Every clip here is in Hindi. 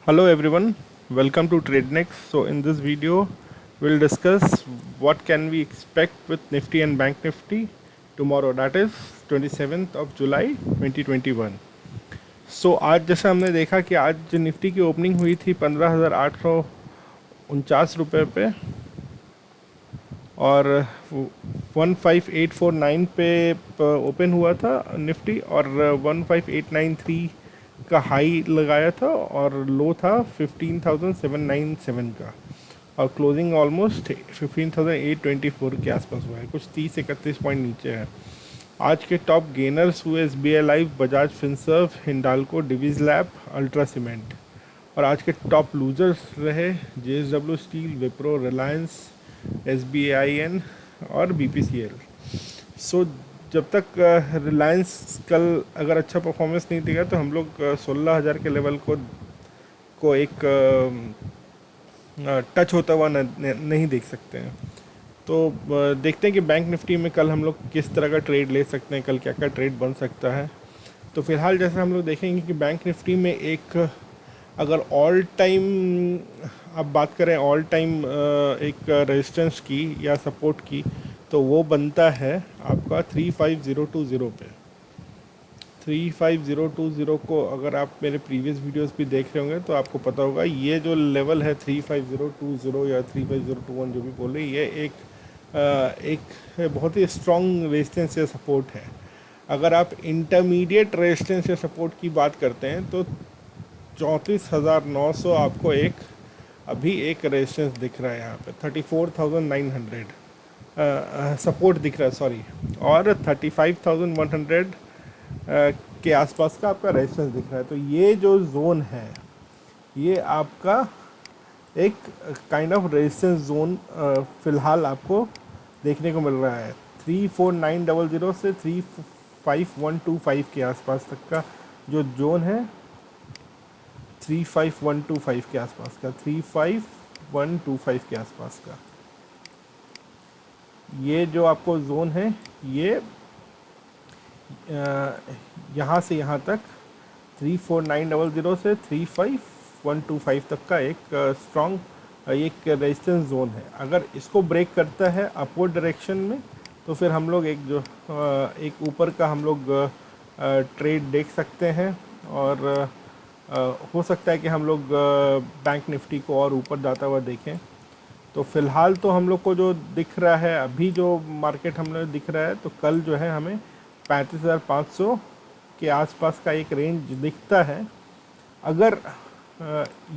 Hello everyone, welcome to TradeNext. So in this video, we'll discuss what can we expect with Nifty and Bank Nifty tomorrow, that is 27th of July 2021. So आज जैसा हमने देखा कि आज निफ्टी की ओपनिंग हुई थी 15,849 रुपये पे और 15,849 पे ओपन हुआ था निफ्टी और 15,893 का हाई लगाया था और लो था 15,797 का और क्लोजिंग ऑलमोस्ट 15,824 के आसपास हुआ है, कुछ 30-31 पॉइंट नीचे है। आज के टॉप गेनर्स हुए SBI life, Bajaj Finserv, Hindalco, Divi's lab, ultra cement. और आज के टॉप लूजर्स रहे JSW steel, Wipro, Reliance, SBIN और BPCL। सो जब तक रिलायंस कल अगर अच्छा परफॉर्मेंस नहीं देगा तो हम लोग 16,000 के लेवल को एक टच होता हुआ नहीं देख सकते हैं। तो देखते हैं कि बैंक निफ्टी में कल हम लोग किस तरह का ट्रेड ले सकते हैं, कल क्या क्या ट्रेड बन सकता है। तो फिलहाल जैसा हम लोग देखेंगे कि बैंक निफ्टी में एक अगर ऑल टाइम आप बात करें ऑल टाइम एक रेजिस्टेंस की या सपोर्ट की, तो वो बनता है आपका 35,020 पे। 35,020 को अगर आप मेरे प्रीवियस वीडियोस भी देख रहे होंगे तो आपको पता होगा ये जो लेवल है 35,020 या 35,021 जो भी बोले, ये एक बहुत ही स्ट्रॉन्ग रेजिस्टेंस या सपोर्ट है। अगर आप इंटरमीडिएट रेजिस्टेंस या सपोर्ट की बात करते हैं तो 34,900 आपको अभी एक रेजिस्टेंस दिख रहा है यहाँ पे, 34,900 सपोर्ट दिख रहा है, सॉरी, और 35,100 के आसपास का आपका रेजिस्टेंस दिख रहा है। तो ये जो जोन है ये आपका एक काइंड ऑफ रेजिस्टेंस जोन फ़िलहाल आपको देखने को मिल रहा है। 34,900 से 35,125 के आसपास तक का जो जोन है, 35,125 के आसपास का, 35,125 के आसपास का ये जो आपको जोन है, ये यहाँ से यहाँ तक 34,900 से 35,125 तक का एक स्ट्रॉन्ग एक रेजिस्टेंस जोन है। अगर इसको ब्रेक करता है अपवर्ड डायरेक्शन में तो फिर हम लोग एक ऊपर का हम लोग ट्रेड देख सकते हैं और हो सकता है कि हम लोग बैंक निफ्टी को और ऊपर जाता हुआ देखें। तो फ़िलहाल तो हम लोग को जो दिख रहा है, अभी जो मार्केट हम लोग दिख रहा है, तो कल जो है हमें 35,500 के आसपास का एक रेंज दिखता है। अगर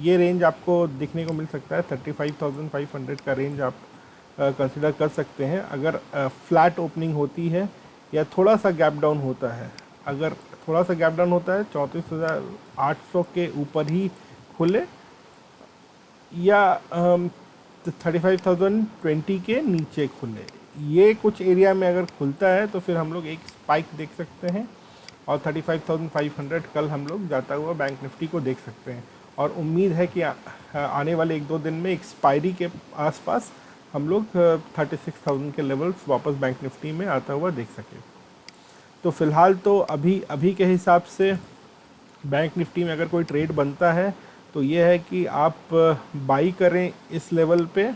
ये रेंज आपको दिखने को मिल सकता है, 35,500 का रेंज आप कंसिडर कर सकते हैं। अगर फ्लैट ओपनिंग होती है या थोड़ा सा गैप डाउन होता है, अगर थोड़ा सा गैप डाउन होता है 34,800 के ऊपर ही खुले या 35,020 के नीचे खुले, ये कुछ एरिया में अगर खुलता है तो फिर हम लोग एक स्पाइक देख सकते हैं और 35,500 कल हम लोग जाता हुआ बैंक निफ्टी को देख सकते हैं। और उम्मीद है कि आने वाले 1-2 दिन में एक्सपायरी के आसपास हम लोग 36,000 के लेवल्स वापस बैंक निफ्टी में आता हुआ देख सकें। तो फ़िलहाल तो अभी के हिसाब से बैंक निफ्टी में अगर कोई ट्रेड बनता है तो ये है कि आप बाई करें इस लेवल पे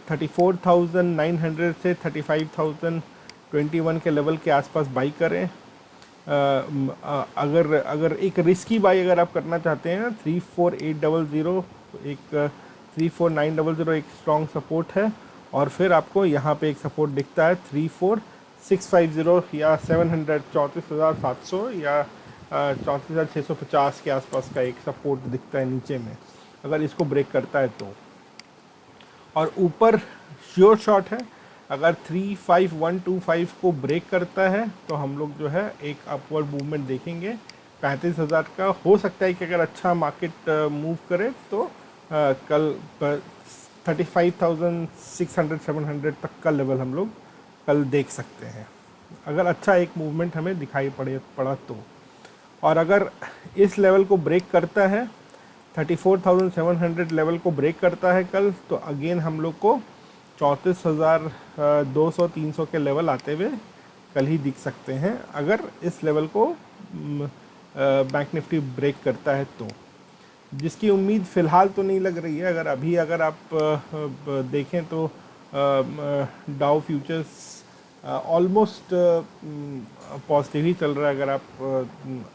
34,900 से 35,021 के लेवल के आसपास बाई करें। अगर एक रिस्की बाई अगर आप करना चाहते हैं 34,800, एक 34,900 एक स्ट्रॉन्ग सपोर्ट है और फिर आपको यहाँ पे एक सपोर्ट दिखता है 34,650 या 700, 34,700 या 34,650 के आसपास का एक सपोर्ट दिखता है नीचे में, अगर इसको ब्रेक करता है तो। और ऊपर श्योर शॉट है, अगर 35,125 को ब्रेक करता है तो हम लोग जो है एक अपवर्ड मूवमेंट देखेंगे 35,000 का। हो सकता है कि अगर अच्छा मार्केट मूव करे तो कल 35,600-700 तक का लेवल हम लोग कल देख सकते हैं, अगर अच्छा एक मूवमेंट हमें दिखाई पड़ा तो। और अगर इस लेवल को ब्रेक करता है, 34,700 लेवल को ब्रेक करता है कल, तो अगेन हम लोग को 34,200-300 के लेवल आते हुए कल ही दिख सकते हैं, अगर इस लेवल को बैंक निफ्टी ब्रेक करता है तो। जिसकी उम्मीद फ़िलहाल तो नहीं लग रही है। अगर आप देखें तो डाउ फ्यूचर्स ऑलमोस्ट पॉजिटिव ही चल रहा है। अगर आप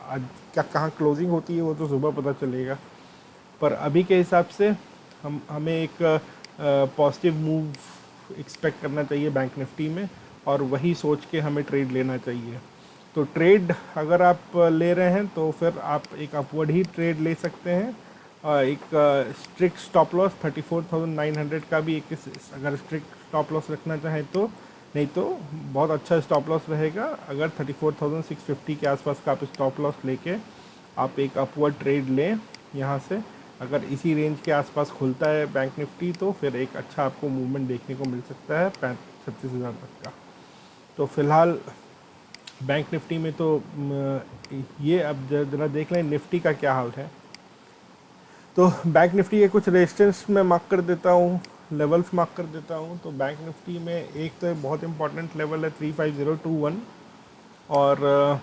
आज क्या कहाँ क्लोजिंग होती है वो तो सुबह पता चलेगा, पर अभी के हिसाब से हमें एक पॉजिटिव मूव एक्सपेक्ट करना चाहिए बैंक निफ्टी में, और वही सोच के हमें ट्रेड लेना चाहिए। तो ट्रेड अगर आप ले रहे हैं तो फिर आप एक अपवर्ड ही ट्रेड ले सकते हैं। एक स्ट्रिक्ट स्टॉप लॉस 34,900 का भी एक अगर स्ट्रिक्ट स्टॉप लॉस रखना चाहें तो, नहीं तो बहुत अच्छा स्टॉप लॉस रहेगा अगर 34,650 के आसपास का आप स्टॉप लॉस लेके आप एक अपवर्ड ट्रेड लें यहाँ से। अगर इसी रेंज के आसपास खुलता है बैंक निफ्टी तो फिर एक अच्छा आपको मूवमेंट देखने को मिल सकता है 36,000 तक का। तो फिलहाल बैंक निफ्टी में तो ये अब ज़रा देख लें निफ्टी का क्या हाल है। तो बैंक निफ्टी के कुछ रेजिस्टेंस मैं मार्क कर देता हूँ, लेवल्स मार्क कर देता हूँ। तो बैंक निफ्टी में एक तो बहुत इंपॉर्टेंट लेवल है 35021, और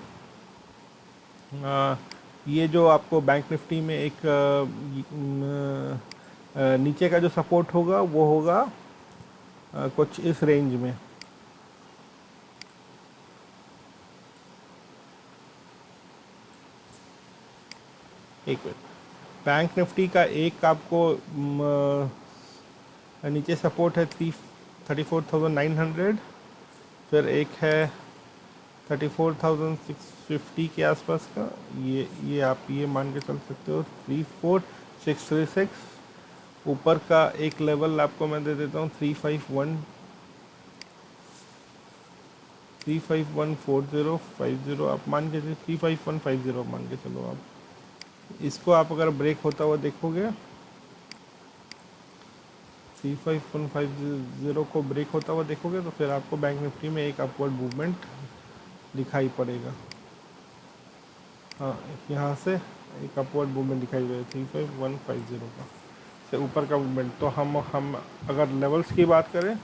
ये जो आपको बैंक निफ्टी में एक नीचे का जो सपोर्ट होगा वो होगा कुछ इस रेंज में। एक मिनट, बैंक निफ्टी का एक आपको नीचे सपोर्ट है 34,900, फिर एक है 34,650 के आसपास का, ये आप ये मान के चल सकते हो 34,636। ऊपर का एक लेवल आपको मैं दे देता हूँ 3514050, आप मान के चलिए 35150 मान के चलो। आप इसको आप अगर ब्रेक होता हुआ देखोगे, 35150 को ब्रेक होता हुआ देखोगे तो फिर आपको बैंक निफ्टी में एक अपवर्ड मूवमेंट दिखाई पड़ेगा। हाँ, यहाँ से एक अपवर्ड मूवमेंट दिखाई दे 35150 का से ऊपर का मूवमेंट। तो हम अगर लेवल्स की बात करें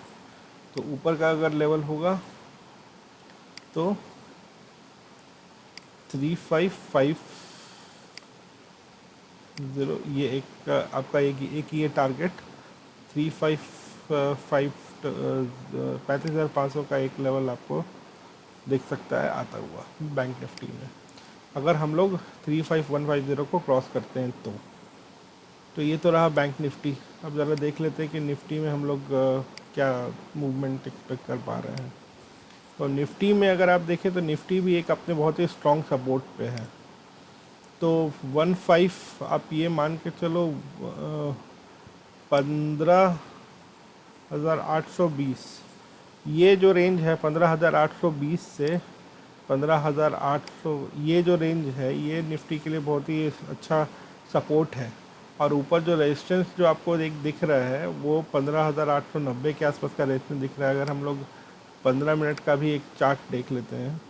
तो ऊपर का अगर लेवल होगा तो 3550, ये एक आपका एक ये टारगेट 35,500 का एक लेवल आपको दिख सकता है आता हुआ बैंक निफ्टी में, अगर हम लोग 35150 को क्रॉस करते हैं तो ये तो रहा बैंक निफ्टी। अब ज़रा देख लेते हैं कि निफ्टी में हम लोग क्या मूवमेंट एक्सपेक्ट कर पा रहे हैं। तो निफ्टी में अगर आप देखें तो निफ्टी भी एक अपने बहुत ही स्ट्रॉन्ग सपोर्ट पे है। तो 15 आप ये मान के चलो 15,820, ये जो रेंज है 15,820 से 15,800, ये जो रेंज है ये निफ्टी के लिए बहुत ही अच्छा सपोर्ट है। और ऊपर जो रेजिस्टेंस जो आपको दिख रहा है वो 15,890 के आसपास का रेजिस्टेंस दिख रहा है। अगर हम लोग 15 मिनट का भी एक चार्ट देख लेते हैं,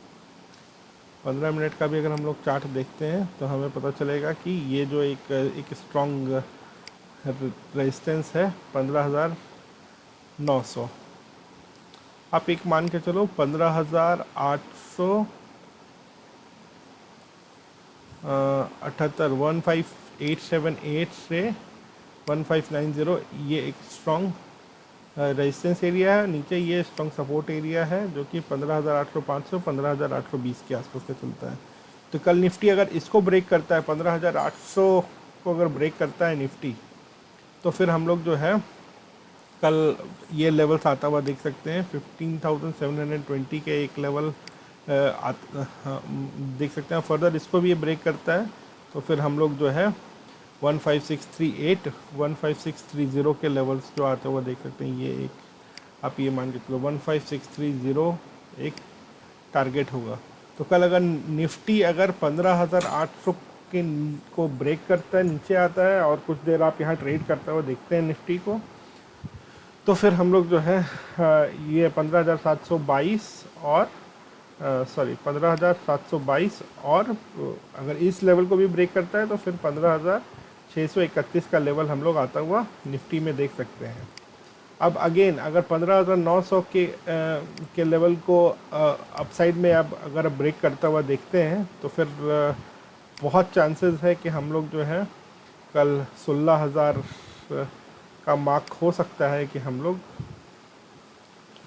15 मिनट का भी अगर हम लोग चार्ट देखते हैं तो हमें पता चलेगा कि ये जो एक स्ट्रॉन्ग रेजिस्टेंस है 15,900, आप एक मान के चलो 15,878 15878 से 1590, ये एक स्ट्रॉन्ग रेजिस्टेंस एरिया है। नीचे ये स्ट्रॉन्ग सपोर्ट एरिया है जो कि 15,805 से 15,820 के आसपास का चलता है। तो कल निफ्टी अगर इसको ब्रेक करता है 15,800 को अगर ब्रेक करता है निफ्टी, तो फिर हम लोग जो है कल ये लेवल्स आता हुआ देख सकते हैं। 15,720 के एक लेवल देख सकते हैं। फर्दर इसको भी ये ब्रेक करता है तो फिर हम लोग जो है 15638 15630 के लेवल्स जो आते हुए देख सकते हैं। ये एक आप ये मान के चलो 15630 एक टारगेट होगा। तो कल अगर निफ्टी अगर 15,800 के को ब्रेक करता है, नीचे आता है और कुछ देर आप यहाँ ट्रेड करता हुआ देखते हैं निफ्टी को, तो फिर हम लोग जो है ये 15,722 और 15,722 और अगर इस लेवल को भी ब्रेक करता है तो फिर 15,631 का लेवल हम लोग आता हुआ निफ्टी में देख सकते हैं। अब अगेन अगर 15,900 के लेवल को अपसाइड में अब अगर ब्रेक करता हुआ देखते हैं तो फिर बहुत चांसेस है कि हम लोग जो है कल 16,000 का मार्क हो सकता है कि हम लोग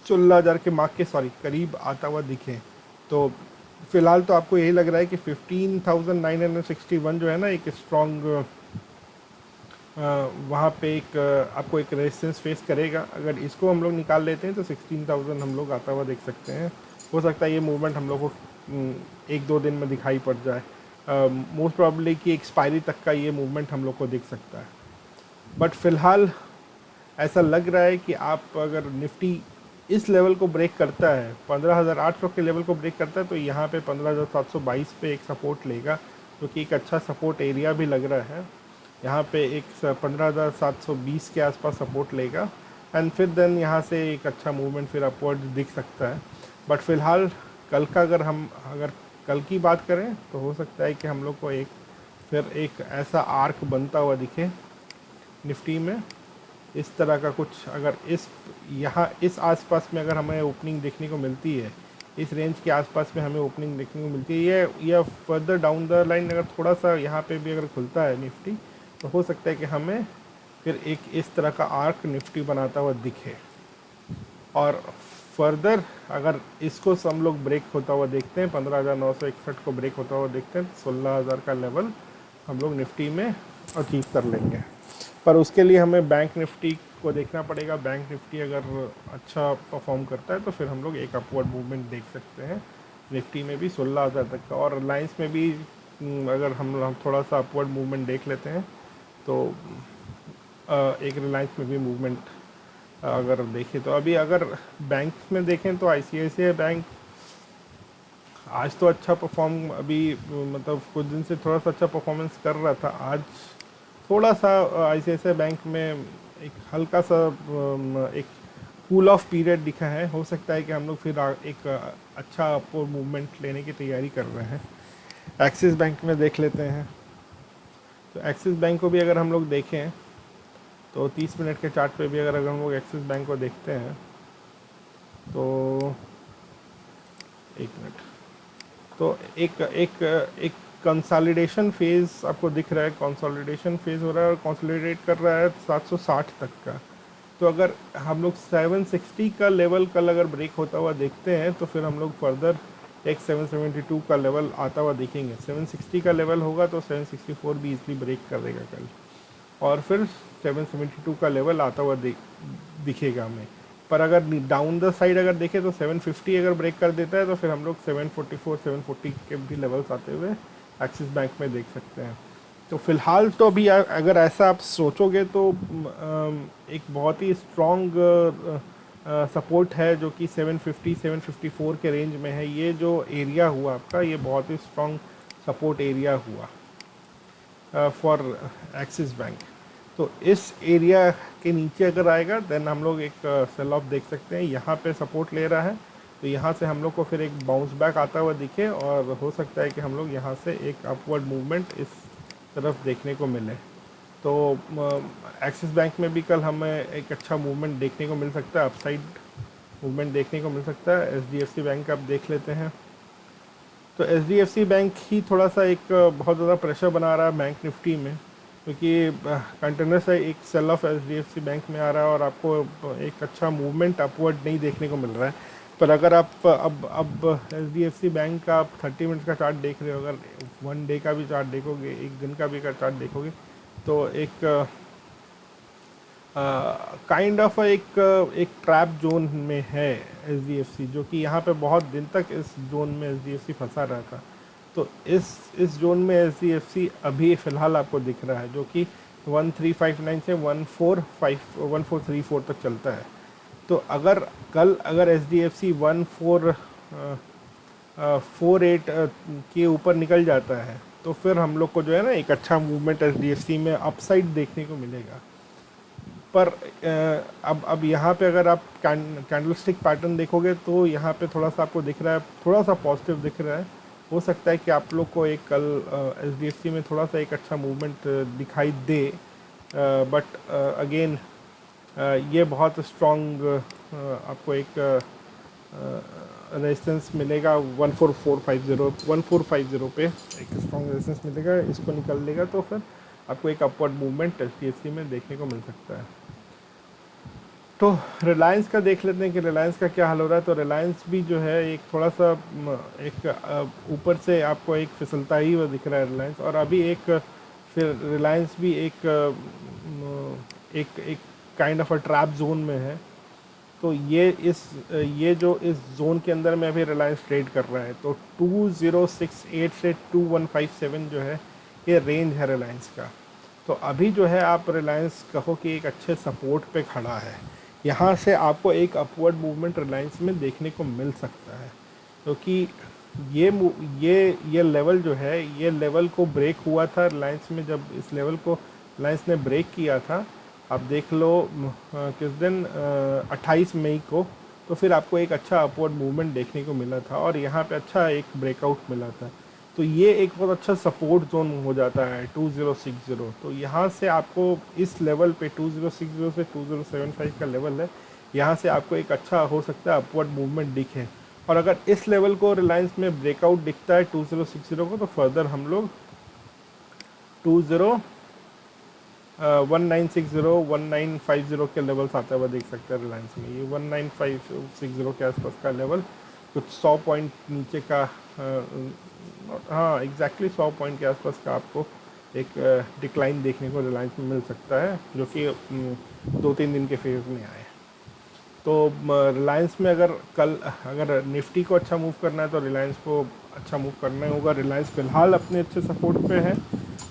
16,000 के मार्क के करीब आता हुआ दिखे। तो फिलहाल तो आपको यही लग रहा है कि 15,961 जो है ना एक स्ट्रॉन्ग वहाँ पे एक आपको एक रेजिस्टेंस फेस करेगा। अगर इसको हम लोग निकाल लेते हैं तो 16,000 हम लोग आता हुआ देख सकते हैं। हो सकता है ये मूवमेंट हम लोग को 1-2 दिन में दिखाई पड़ जाए। मोस्ट प्रॉब्ली कि एक्सपायरी तक का ये मूवमेंट हम लोग को दिख सकता है। बट फ़िलहाल ऐसा लग रहा है कि आप अगर निफ्टी इस लेवल को ब्रेक करता है, 15,800 के लेवल को ब्रेक करता है, तो यहाँ पे 15,722 पे एक सपोर्ट लेगा, जो कि एक अच्छा सपोर्ट एरिया भी लग रहा है। यहाँ पे एक 15,720 के आसपास सपोर्ट लेगा एंड फिर देन यहाँ से एक अच्छा मूवमेंट फिर अपवर्ड दिख सकता है। बट फ़िलहाल कल का अगर कल की बात करें तो हो सकता है कि हम लोग को फिर एक ऐसा आर्क बनता हुआ दिखे निफ्टी में। इस तरह का कुछ अगर इस आसपास में अगर हमें ओपनिंग देखने को मिलती है, इस रेंज के आसपास में हमें ओपनिंग देखने को मिलती है, या फर्दर डाउन द लाइन अगर थोड़ा सा यहाँ पे भी अगर खुलता है निफ्टी, तो हो सकता है कि हमें फिर एक इस तरह का आर्क निफ्टी बनाता हुआ दिखे। और फर्दर अगर इसको हम लोग ब्रेक होता हुआ देखते हैं, 15,961 को ब्रेक होता हुआ देखते हैं, तो 16,000 का लेवल हम लोग निफ्टी में अचीव कर लेंगे। पर उसके लिए हमें बैंक निफ्टी को देखना पड़ेगा। बैंक निफ्टी अगर अच्छा परफॉर्म करता है तो फिर हम लोग एक अपवर्ड मूवमेंट देख सकते हैं निफ्टी में भी 16,000 तक का। और रिलायंस में भी अगर हम थोड़ा सा अपवर्ड मूवमेंट देख लेते हैं तो एक रिलायंस में भी मूवमेंट अगर देखें तो अभी अगर बैंक में देखें तो ICICI बैंक आज तो अच्छा परफॉर्म अभी मतलब कुछ दिन से थोड़ा सा अच्छा परफॉर्मेंस कर रहा था। आज थोड़ा सा ICICI बैंक में एक हल्का सा एक कूल ऑफ पीरियड दिखा है। हो सकता है कि हम लोग फिर एक अच्छा अपवर्ड मूवमेंट लेने की तैयारी कर रहे हैं। एक्सिस बैंक में देख लेते हैं। तो एक्सिस बैंक को भी अगर हम लोग देखें तो 30 मिनट के चार्ट पे भी अगर हम लोग एक्सिस बैंक को देखते हैं तो 1 मिनट, तो एक कंसोलिडेशन फेज़ आपको दिख रहा है। कंसोलिडेशन फेज़ हो रहा है और कंसोलिडेट कर रहा है 760 तक का। तो अगर हम लोग 760 का लेवल कल अगर ब्रेक होता हुआ देखते हैं तो फिर हम लोग फर्दर एक 772 का लेवल आता हुआ देखेंगे। 760 का लेवल होगा तो 764 भी इजली ब्रेक कर देगा कल, और फिर 772 का लेवल आता हुआ दिखेगा हमें। पर अगर डाउन द साइड अगर देखें तो 750 अगर ब्रेक कर देता है तो फिर हम लोग 744 740 के भी लेवल्स आते हुए एक्सिस बैंक में देख सकते हैं। तो फिलहाल तो अभी अगर ऐसा आप सोचोगे तो एक बहुत ही स्ट्रॉन्ग सपोर्ट है जो कि 750 754 के रेंज में है। ये जो एरिया हुआ आपका, ये बहुत ही स्ट्रॉन्ग सपोर्ट एरिया हुआ फॉर एक्सिस बैंक। तो इस एरिया के नीचे अगर आएगा देन हम लोग एक सेल ऑफ देख सकते हैं। यहाँ पे सपोर्ट ले रहा है तो यहाँ से हम लोग को फिर एक बाउंस बैक आता हुआ दिखे, और हो सकता है कि हम लोग यहाँ से एक अपवर्ड मूवमेंट इस तरफ देखने को मिले। तो एक्सिस बैंक में भी कल हमें एक अच्छा मूवमेंट देखने को मिल सकता है, अपसाइड मूवमेंट देखने को मिल सकता है। HDFC बैंक आप देख लेते हैं तो HDFC बैंक ही थोड़ा सा एक बहुत ज़्यादा प्रेशर बना रहा है बैंक निफ्टी में, क्योंकि कंटिन्यूस एक सेल ऑफ HDFC बैंक में आ रहा है और आपको एक अच्छा मूवमेंट अपवर्ड नहीं देखने को मिल रहा है। पर अगर आप अब HDFC बैंक का आप 30 मिनट का चार्ट देख रहे हो, अगर 1 डे का भी चार्ट देखोगे, एक दिन का भी का चार्ट देखोगे, तो एक काइंड ऑफ एक ट्रैप जोन में है HDFC, जो कि यहाँ पे बहुत दिन तक इस जोन में HDFC फंसा रहा था। तो इस जोन में HDFC अभी फ़िलहाल आपको दिख रहा है, जो कि 1359 से 1434 तक चलता है। तो अगर कल HDFC 1448 के ऊपर निकल जाता है तो फिर हम लोग को जो है ना एक अच्छा मूवमेंट HDFC में अपसाइड देखने को मिलेगा। पर अब यहाँ पे अगर आप कैंडलस्टिक पैटर्न देखोगे तो यहाँ पे थोड़ा सा आपको दिख रहा है, थोड़ा सा पॉजिटिव दिख रहा है। हो सकता है कि आप लोग को एक कल HDFC में थोड़ा सा एक अच्छा मूवमेंट दिखाई दे, बट अगेन ये बहुत स्ट्रॉन्ग आपको एक रेजिस्टेंस मिलेगा 14450 पे एक स्ट्रॉन्ग रेजिस्टेंस मिलेगा। इसको निकल लेगा तो फिर आपको एक अपवर्ड मूवमेंट HDFC में देखने को मिल सकता है। तो रिलायंस का देख लेते हैं कि रिलायंस का क्या हाल हो रहा है। तो रिलायंस भी जो है एक थोड़ा सा एक ऊपर से आपको एक फिसलता ही हुआ दिख रहा है रिलायंस, और अभी एक फिर रिलायंस भी एक kind of a trap zone में है। तो ये जो इस जोन के अंदर में अभी रिलायंस ट्रेड कर रहा है, तो 2068 से 2157 जो है ये रेंज है रिलायंस का। तो अभी जो है आप रिलायंस कहो कि एक अच्छे सपोर्ट पे खड़ा है, यहाँ से आपको एक अपवर्ड मूवमेंट रिलायंस में देखने को मिल सकता है, क्योंकि ये लेवल जो है, ये लेवल को ब्रेक हुआ था रिलायंस में। जब इस लेवल को रिलायंस ने ब्रेक किया था, आप देख लो किस दिन 28 मई को, तो फिर आपको एक अच्छा अपवर्ड मूवमेंट देखने को मिला था और यहाँ पे अच्छा एक ब्रेकआउट मिला था। तो ये एक बहुत अच्छा सपोर्ट जोन हो जाता है 2060। तो यहाँ से आपको इस लेवल पे 2060 से 2075 का लेवल है, यहाँ से आपको एक अच्छा हो सकता है अपवर्ड मूवमेंट दिखे। और अगर इस लेवल को रिलायंस में ब्रेकआउट दिखता है 2060 को, तो फर्दर हम लोग 1960 1950 के लेवल्स आते हुए देख सकते हैं रिलायंस में। ये 19560 के आसपास का लेवल कुछ 100 पॉइंट नीचे का, हाँ एग्जैक्टली 100 पॉइंट के आसपास का आपको एक डिक्लाइन देखने को रिलायंस में मिल सकता है, जो कि 2-3 दिन के फेज में आए। तो रिलायंस में अगर निफ्टी को अच्छा मूव करना है तो रिलायंस को अच्छा मूव करना होगा। रिलायंस फ़िलहाल अपने अच्छे सपोर्ट पे है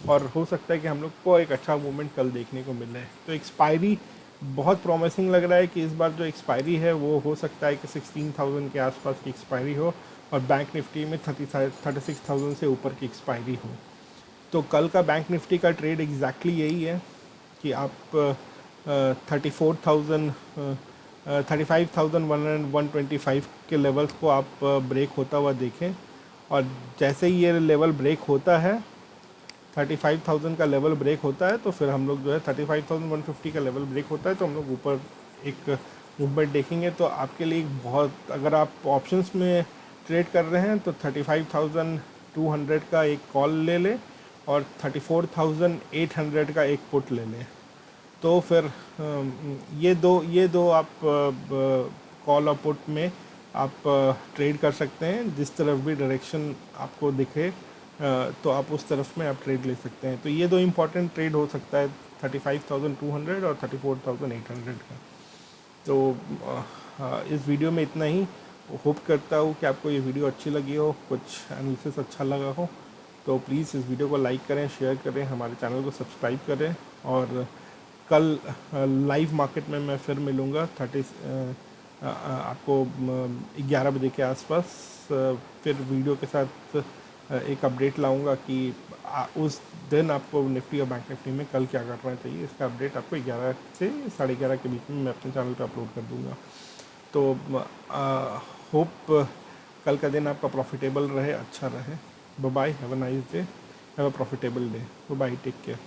और हो सकता है कि हम लोग को एक अच्छा मूवमेंट कल देखने को मिले। तो एक्सपायरी बहुत प्रॉमिसिंग लग रहा है कि इस बार जो एक्सपायरी है वो हो सकता है कि 16,000 के आसपास की एक्सपायरी हो और बैंक निफ्टी में 36,000 से ऊपर की एक्सपायरी हो। तो कल का बैंक निफ्टी का ट्रेड एग्जैक्टली यही है कि आप 35,125 के लेवल्स को आप ब्रेक होता हुआ देखें, और जैसे ही ये लेवल ब्रेक होता है, 35,000 का लेवल ब्रेक होता है, तो फिर हम लोग जो है 35,150 का लेवल ब्रेक होता है तो हम लोग ऊपर एक मूवमेंट देखेंगे। तो आपके लिए बहुत, अगर आप ऑप्शंस में ट्रेड कर रहे हैं तो 35,200 का एक कॉल ले लें और 34,800 का एक पुट ले लें। तो फिर ये दो आप कॉल और पुट में आप ट्रेड कर सकते हैं। जिस तरफ भी डायरेक्शन आपको दिखे तो आप उस तरफ में आप ट्रेड ले सकते हैं। तो ये दो इम्पॉर्टेंट ट्रेड हो सकता है 35,200 और 34,800 का। तो इस वीडियो में इतना ही। होप करता हूँ कि आपको ये वीडियो अच्छी लगी हो, कुछ एनालिसिस अच्छा लगा हो। तो प्लीज़ इस वीडियो को लाइक करें, शेयर करें, हमारे चैनल को सब्सक्राइब करें। और कल लाइव मार्केट में मैं फिर मिलूँगा आपको 11 बजे के आसपास। फिर वीडियो के साथ एक अपडेट लाऊंगा कि उस दिन आपको निफ्टी और बैंक निफ्टी में कल क्या करना चाहिए। इसका अपडेट आपको 11 से 11:30 के बीच में मैं अपने चैनल पे अपलोड कर दूंगा। तो होप कल का दिन आपका प्रॉफिटेबल रहे, अच्छा रहे। Bye bye, have a nice day, have a profitable day. Bye, take care.